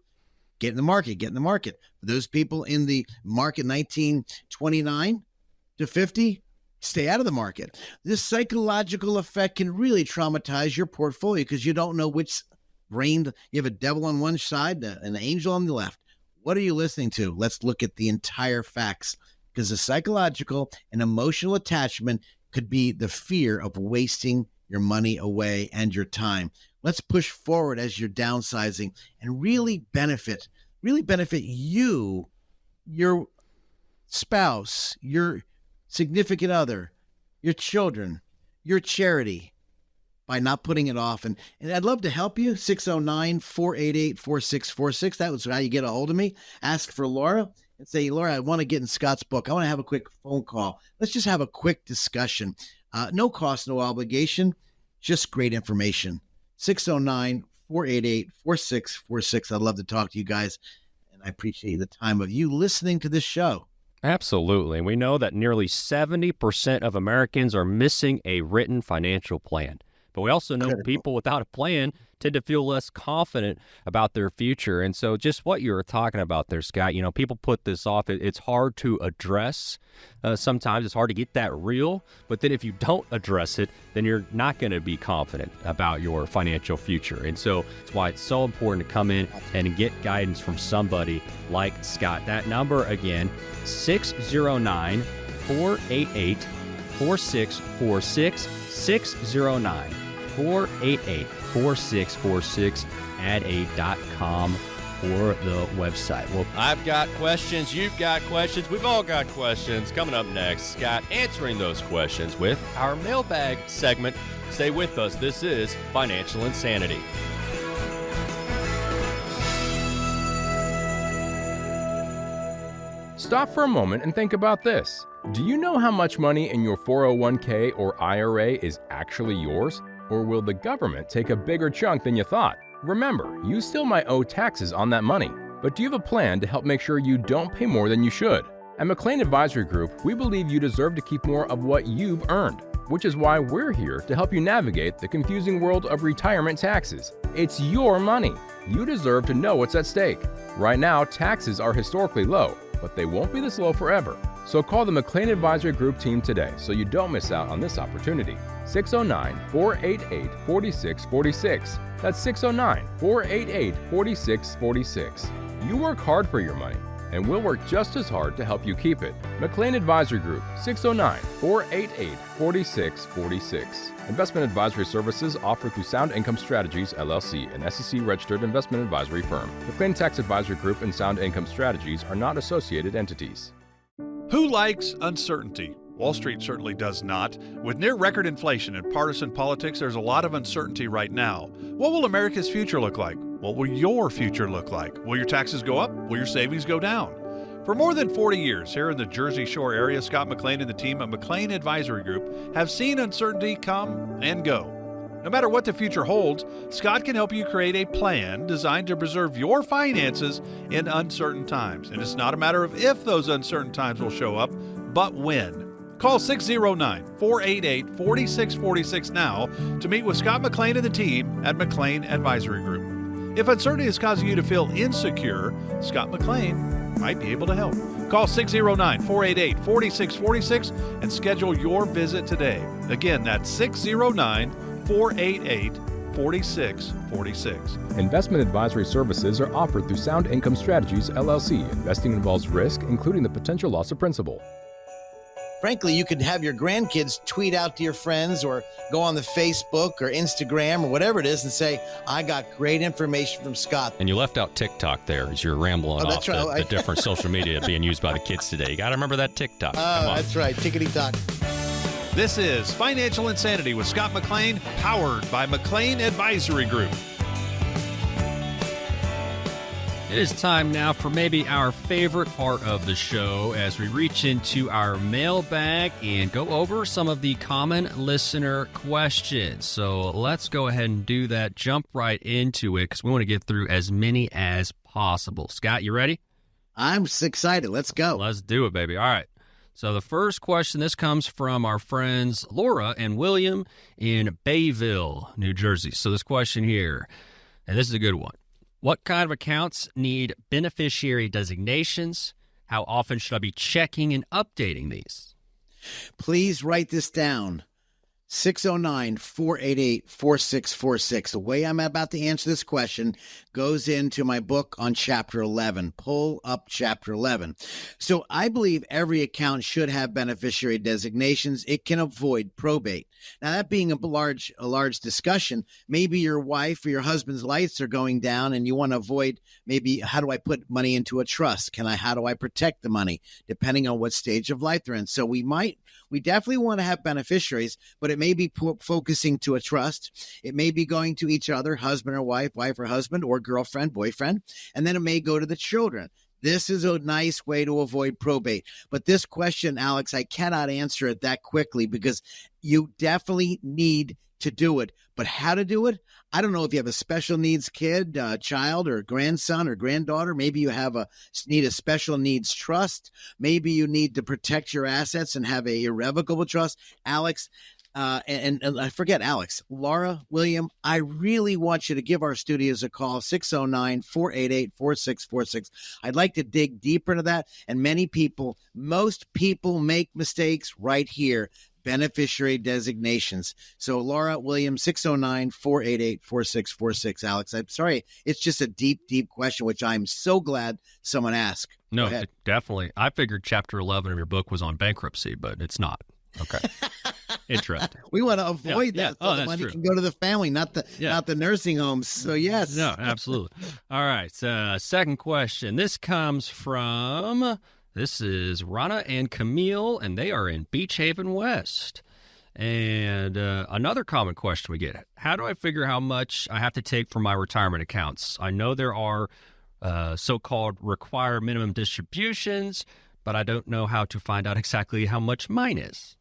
get in the market. For those people in the market 1929 to 50, stay out of the market. This psychological effect can really traumatize your portfolio because you don't know which brain. You have a devil on one side and an angel on the left. What are you listening to? Let's look at the entire facts, because the psychological and emotional attachment could be the fear of wasting your money away and your time. Let's push forward as you're downsizing and really benefit you, your spouse, your significant other, your children, your charity, by not putting it off. And I'd love to help you. 609-488-4646. That was how you get a hold of me. Ask for Laura and say, Laura, I want to get in Scott's book. I want to have a quick phone call. Let's just have a quick discussion. No cost, no obligation, just great information. 609-488-4646. I'd love to talk to you guys, and I appreciate the time of you listening to this show. Absolutely. We know that nearly 70% of Americans are missing a written financial plan. But we also know people without a plan tend to feel less confident about their future. And so just what you were talking about there, Scott, people put this off. It's hard to address. Sometimes it's hard to get that real. But then if you don't address it, then you're not going to be confident about your financial future. And so it's why it's so important to come in and get guidance from somebody like Scott. That number again, 609-488-4646, 609-488-4646, add.com for the website. Well, I've got questions. You've got questions. We've all got questions. Coming up next, Scott answering those questions with our mailbag segment. Stay with us. This is Financial Insanity. Stop for a moment and think about this. Do you know how much money in your 401k or IRA is actually yours? Or will the government take a bigger chunk than you thought? Remember, you still might owe taxes on that money, but do you have a plan to help make sure you don't pay more than you should? At McLean Advisory Group, we believe you deserve to keep more of what you've earned, which is why we're here to help you navigate the confusing world of retirement taxes. It's your money. You deserve to know what's at stake. Right now, taxes are historically low, but they won't be this low forever. So call the McLean Advisory Group team today so you don't miss out on this opportunity. 609-488-4646. That's 609-488-4646. You work hard for your money, and we'll work just as hard to help you keep it. McLean Advisory Group, 609-488-4646. Investment advisory services offered through Sound Income Strategies, LLC, an SEC-registered investment advisory firm. McLean Tax Advisory Group and Sound Income Strategies are not associated entities. Who likes uncertainty? Wall Street certainly does not. With near-record inflation and partisan politics, there's a lot of uncertainty right now. What will America's future look like? What will your future look like? Will your taxes go up? Will your savings go down? For more than 40 years here in the Jersey Shore area, Scott McLean and the team at McLean Advisory Group have seen uncertainty come and go. No matter what the future holds, Scott can help you create a plan designed to preserve your finances in uncertain times. And it's not a matter of if those uncertain times will show up, but when. Call 609-488-4646 now to meet with Scott McLean and the team at McLean Advisory Group. If uncertainty is causing you to feel insecure, Scott McLean might be able to help. Call 609-488-4646 and schedule your visit today. Again, that's 609-488-4646. Investment advisory services are offered through Sound Income Strategies, LLC. Investing involves risk, including the potential loss of principal. Frankly, you could have your grandkids tweet out to your friends or go on the Facebook or Instagram or whatever it is and say, I got great information from Scott. And you left out TikTok there as you're rambling off the different social media being used by the kids today. You got to remember that TikTok. That's right. Tickety-tock. This is Financial Insanity with Scott McLean, powered by McLean Advisory Group. It is time now for maybe our favorite part of the show as we reach into our mailbag and go over some of the common listener questions. So let's go ahead and do that. Jump right into it because we want to get through as many as possible. Scott, you ready? I'm excited. Let's go. Let's do it, baby. All right. So the first question, this comes from our friends Laura and William in Bayville, New Jersey. So this question here, and this is a good one. What kind of accounts need beneficiary designations? How often should I be checking and updating these? Please write this down. 609-488-4646. The way I'm about to answer this question goes into my book on Chapter 11. Pull up Chapter 11. So I believe every account should have beneficiary designations. It can avoid probate. Now, that being a large discussion, maybe your wife or your husband's lights are going down and you want to avoid maybe how do I put money into a trust? How do I protect the money? Depending on what stage of life they're in. So we definitely want to have beneficiaries, but it may be focusing to a trust. It may be going to each other, husband or wife or husband, or girlfriend, boyfriend, and then it may go to the children. This is a nice way to avoid probate. But this question, Alex, I cannot answer it that quickly because you definitely need to do it. But how to do it? I don't know if you have a special needs kid, child, or grandson or granddaughter. Maybe you need a special needs trust. Maybe you need to protect your assets and have a irrevocable trust. Alex, And I forget, Alex, Laura, William, I really want you to give our studios a call, 609-488-4646. I'd like to dig deeper into that. And most people make mistakes right here. Beneficiary designations. So Laura, William, 609-488-4646. Alex, I'm sorry. It's just a deep, deep question, which I'm so glad someone asked. No, definitely. I figured chapter 11 of your book was on bankruptcy, but it's not. Okay. Interesting. We want to avoid that. So the money can go to the family, not the nursing homes. So yes. No, absolutely. All right. Second question. This is Rana and Camille, and they are in Beach Haven West. And another common question we get: how do I figure how much I have to take from my retirement accounts? I know there are so-called required minimum distributions, but I don't know how to find out exactly how much mine is.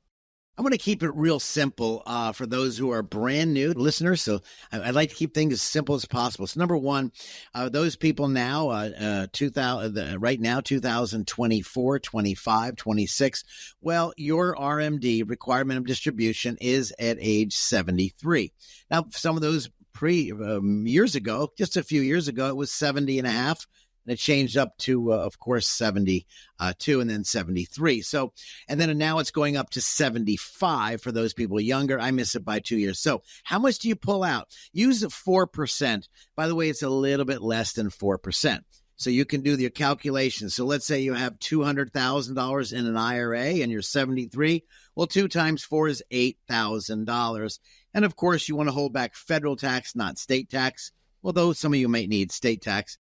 I'm going to keep it real simple for those who are brand new listeners. So I'd like to keep things as simple as possible. So number one, those people now, right now, 2024, 25, 26, well, your RMD, required minimum distribution, is at age 73. Now, some of those years ago, just a few years ago, it was 70 and a half. And it changed up to, of course, 72 and then 73. So, and then now it's going up to 75 for those people younger. I miss it by 2 years. So how much do you pull out? Use 4%. By the way, it's a little bit less than 4%. So you can do your calculations. So let's say you have $200,000 in an IRA and you're 73. Well, 2 times 4 is $8,000. And of course, you want to hold back federal tax, not state tax, although some of you might need state tax.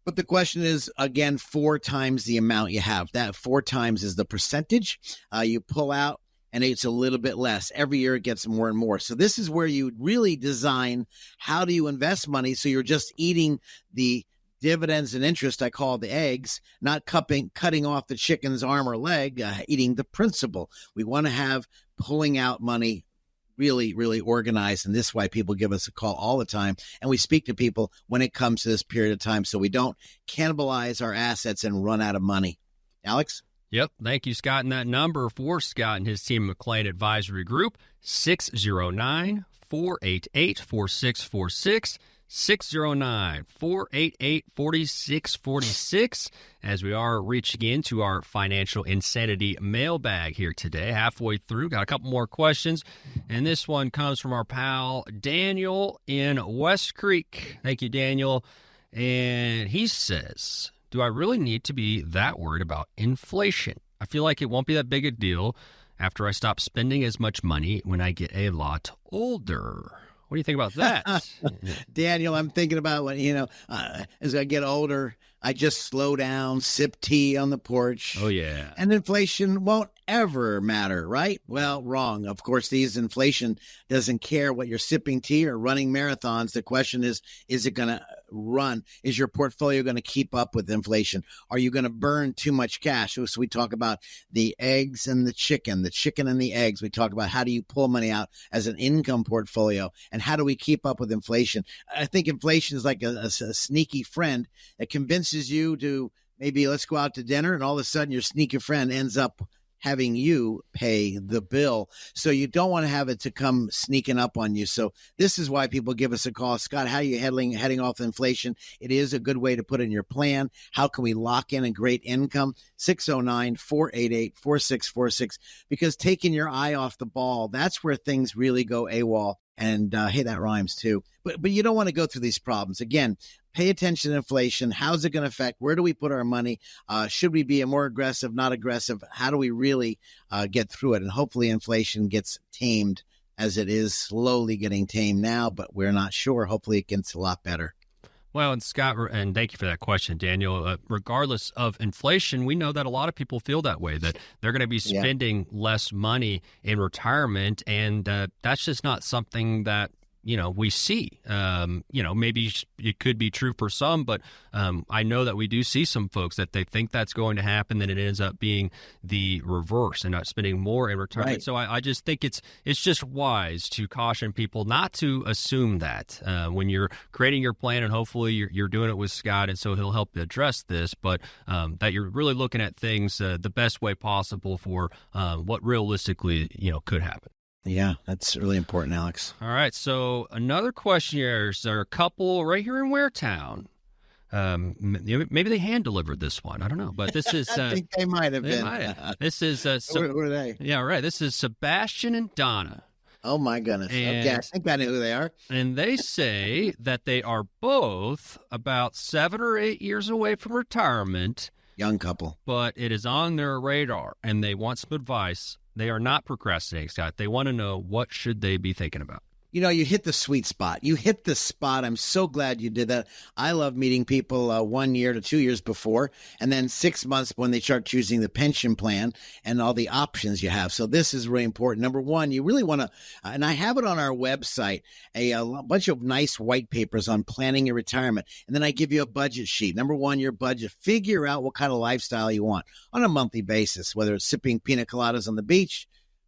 But the question is, again, 4 times the amount you have. That 4 times is the percentage you pull out, and it's a little bit less. Every year it gets more and more. So this is where you really design how do you invest money so you're just eating the dividends and interest, I call the eggs, not cutting off the chicken's arm or leg, eating the principal. We want to have pulling out money really, really organized. And this is why people give us a call all the time. And we speak to people when it comes to this period of time so we don't cannibalize our assets and run out of money. Alex? Yep. Thank you, Scott. And that number for Scott and his team, McLean Advisory Group, 609-488-4646. 609-488-4646, as we are reaching into our financial insanity mailbag here today. Halfway through, got a couple more questions, and this one comes from our pal Daniel in West Creek. Thank you, Daniel. And he says, do I really need to be that worried about inflation? I feel like it won't be that big a deal after I stop spending as much money when I get a lot older. What do you think about that? Daniel, I'm thinking about when, as I get older, I just slow down, sip tea on the porch. Oh, yeah. And inflation won't ever matter, right? Well, wrong. Of course, inflation doesn't care what you're sipping tea or running marathons. The question is it going to run? Is your portfolio going to keep up with inflation? Are you going to burn too much cash? So we talk about the eggs and the chicken and the eggs. We talk about how do you pull money out as an income portfolio and how do we keep up with inflation? I think inflation is like a sneaky friend that convinces you to maybe let's go out to dinner, and all of a sudden your sneaky friend ends up having you pay the bill. So you don't want to have it to come sneaking up on you. So this is why people give us a call. Scott, how are you heading off inflation? It is a good way to put in your plan. How can we lock in a great income? 609-488-4646. Because taking your eye off the ball, that's where things really go AWOL. And hey, that rhymes too. But you don't want to go through these problems. Again, pay attention to inflation. How's it going to affect? Where do we put our money? Should we be more aggressive, not aggressive? How do we really get through it? And hopefully inflation gets tamed, as it is slowly getting tamed now, but we're not sure. Hopefully it gets a lot better. Well, and Scott, and thank you for that question, Daniel. Regardless of inflation, we know that a lot of people feel that way, that they're going to be spending less money in retirement, and that's just not something that we see. Maybe it could be true for some, but I know that we do see some folks that they think that's going to happen, then it ends up being the reverse and not spending more in retirement. Right. So I just think it's just wise to caution people not to assume that when you're creating your plan, and hopefully you're doing it with Scott, and so he'll help address this, but that you're really looking at things the best way possible for what realistically could happen. Yeah, that's really important, Alex. All right. So another question here is there a couple right here in Waretown? Maybe they hand delivered this one. I don't know, but this is. I think they might have been. This is. Who are they? Yeah, right. This is Sebastian and Donna. Oh my goodness! Okay, I think I know who they are. And they say that they are both about 7 or 8 years away from retirement. Young couple, but it is on their radar, and they want some advice. They are not procrastinating, Scott. They want to know what should they be thinking about. You know, you hit the sweet spot. You hit the spot. I'm so glad you did that. I love meeting people 1 year to 2 years before, and then 6 months when they start choosing the pension plan and all the options you have. So this is really important. Number one, you really want to, and I have it on our website, a bunch of nice white papers on planning your retirement. And then I give you a budget sheet. Number one, your budget. Figure out what kind of lifestyle you want on a monthly basis, whether it's sipping pina coladas on the beach,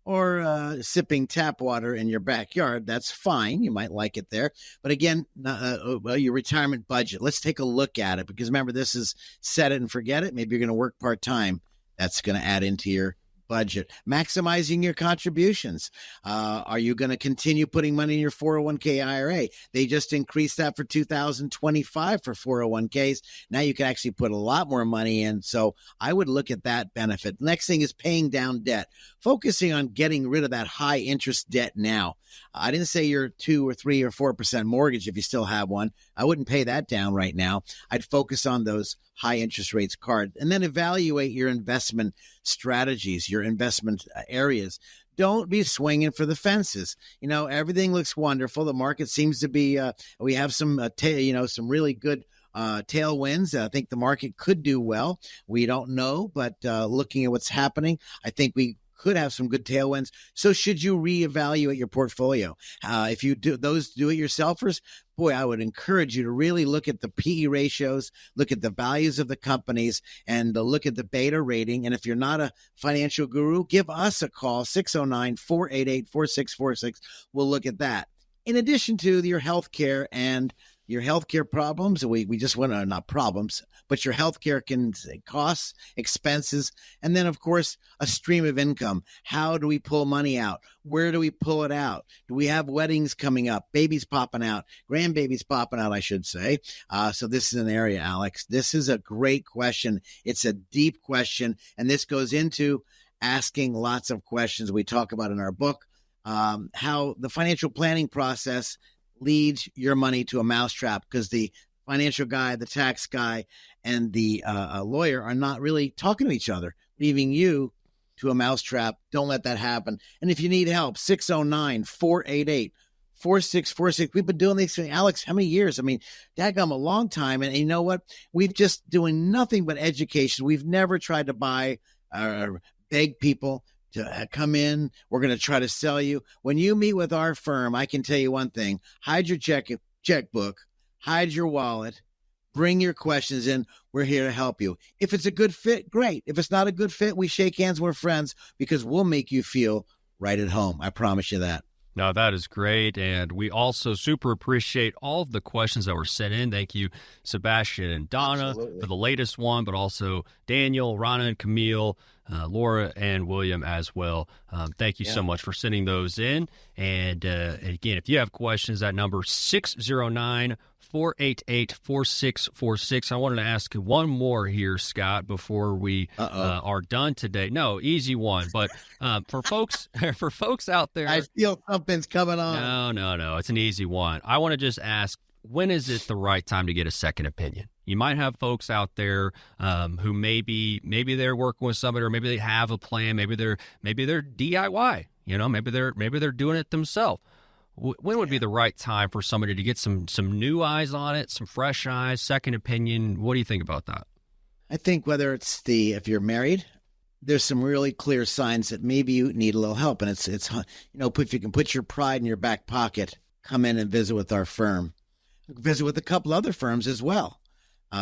or sipping tap water in your backyard. That's fine. You might like it there. But again, your retirement budget. Let's take a look at it, because remember, this is set it and forget it. Maybe you're going to work part-time. That's going to add into your budget. Maximizing your contributions. Are you going to continue putting money in your 401k IRA? They just increased that for 2025 for 401ks. Now you can actually put a lot more money in. So I would look at that benefit. Next thing is paying down debt. Focusing on getting rid of that high interest debt now. I didn't say you're 2 or 3 or 4% mortgage if you still have one. I wouldn't pay that down right now. I'd focus on those high interest rates card, and then evaluate your investment strategies, your investment areas. Don't be swinging for the fences. You know, everything looks wonderful. The market seems to be, we have some, some really good tailwinds. I think the market could do well. We don't know, but looking at what's happening, I think we could have some good tailwinds. So should you reevaluate your portfolio? If you do those do-it-yourselfers, boy, I would encourage you to really look at the PE ratios, look at the values of the companies, and look at the beta rating. And if you're not a financial guru, give us a call, 609-488-4646. We'll look at that. In addition to your healthcare and your healthcare problems, we just want to, not problems, but your healthcare costs, expenses, and then, of course, a stream of income. How do we pull money out? Where do we pull it out? Do we have weddings coming up, babies popping out, grandbabies popping out, I should say? So this is an area, Alex. This is a great question. It's a deep question, and this goes into asking lots of questions we talk about in our book, how the financial planning process leads your money to a mousetrap, because the financial guy, the tax guy, and the lawyer are not really talking to each other, leaving you to a mousetrap. Don't let that happen. And if you need help, 609-488-4646. We've been doing this, Alex, how many years? I mean, dadgum, a long time. And you know what? We've just doing nothing but education. We've never tried to buy or beg people to come in. We're going to try to sell you. When you meet with our firm, I can tell you one thing: hide your checkbook, hide your wallet, bring your questions in. We're here to help you. If it's a good fit, great. If it's not a good fit, we shake hands. We're friends, because we'll make you feel right at home. I promise you that. No, that is great. And we also super appreciate all of the questions that were sent in. Thank you, Sebastian and Donna, for the latest one, but also Daniel, Rana, and Camille, Laura, and William as well. Thank you so much for sending those in. And again, if you have questions, that number 609-488-4646. I wanted to ask one more here, Scott, before we are done today. No, easy one. But for folks out there, I feel something's coming on. No. It's an easy one. I want to just ask, when is it the right time to get a second opinion? You might have folks out there who maybe they're working with somebody, or maybe they have a plan. Maybe they're DIY. You know, maybe they're doing it themselves. When would be the right time for somebody to get some new eyes on it, some fresh eyes, second opinion? What do you think about that? I think whether it's if you're married, there's some really clear signs that maybe you need a little help. And it's if you can put your pride in your back pocket, come in and visit with our firm. Visit with a couple other firms as well,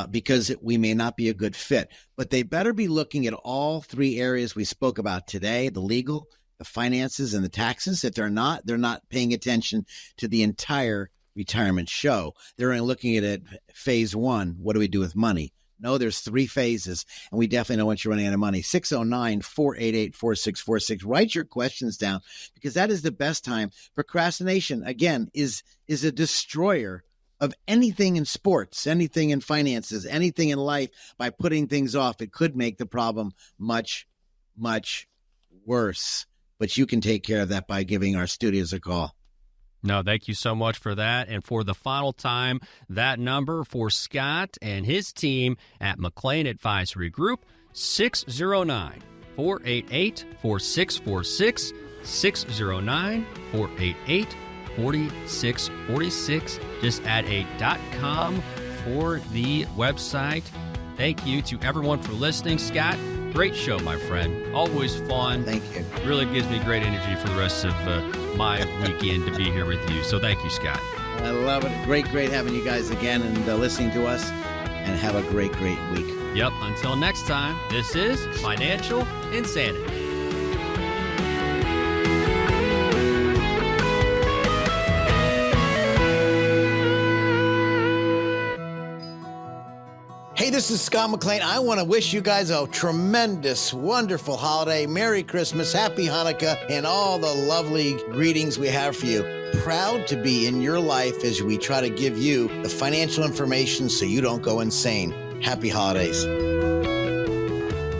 because we may not be a good fit. But they better be looking at all three areas we spoke about today: the legal, the finances, and the taxes. If they're not paying attention to the entire retirement show. They're only looking at it phase one. What do we do with money? No, there's 3 phases, and we definitely know once you're running out of money. 609-488-4646. Write your questions down, because that is the best time. Procrastination, again, is a destroyer of anything in sports, anything in finances, anything in life. By putting things off, it could make the problem much, much worse. But you can take care of that by giving our studios a call. No, thank you so much for that. And for the final time, that number for Scott and his team at McLean Advisory Group, 609-488-4646, 609-488-4646. Just add a .com for the website. Thank you to everyone for listening. Scott, great show, my friend. Always fun. Thank you. Really gives me great energy for the rest of my weekend to be here with you. So thank you, Scott. I love it. Great having you guys again and listening to us. And have a great week. Yep. Until next time, this is Financial Insanity. Hey, this is Scott McLean. I want to wish you guys a tremendous, wonderful holiday. Merry Christmas, Happy Hanukkah, and all the lovely greetings we have for you. Proud to be in your life as we try to give you the financial information so you don't go insane. Happy holidays.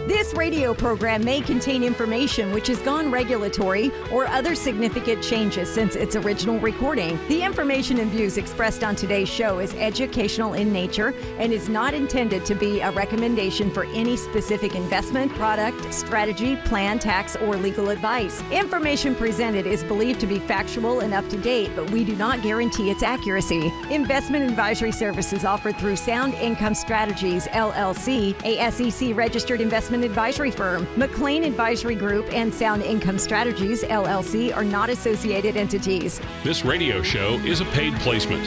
This radio program may contain information which has gone regulatory or other significant changes since its original recording. The information and views expressed on today's show is educational in nature and is not intended to be a recommendation for any specific investment, product, strategy, plan, tax, or legal advice. Information presented is believed to be factual and up to date, but we do not guarantee its accuracy. Investment advisory services offered through Sound Income Strategies, LLC, a SEC-registered investment advisory firm. McLean Advisory Group and Sound Income Strategies, LLC, are not associated entities. This radio show is a paid placement.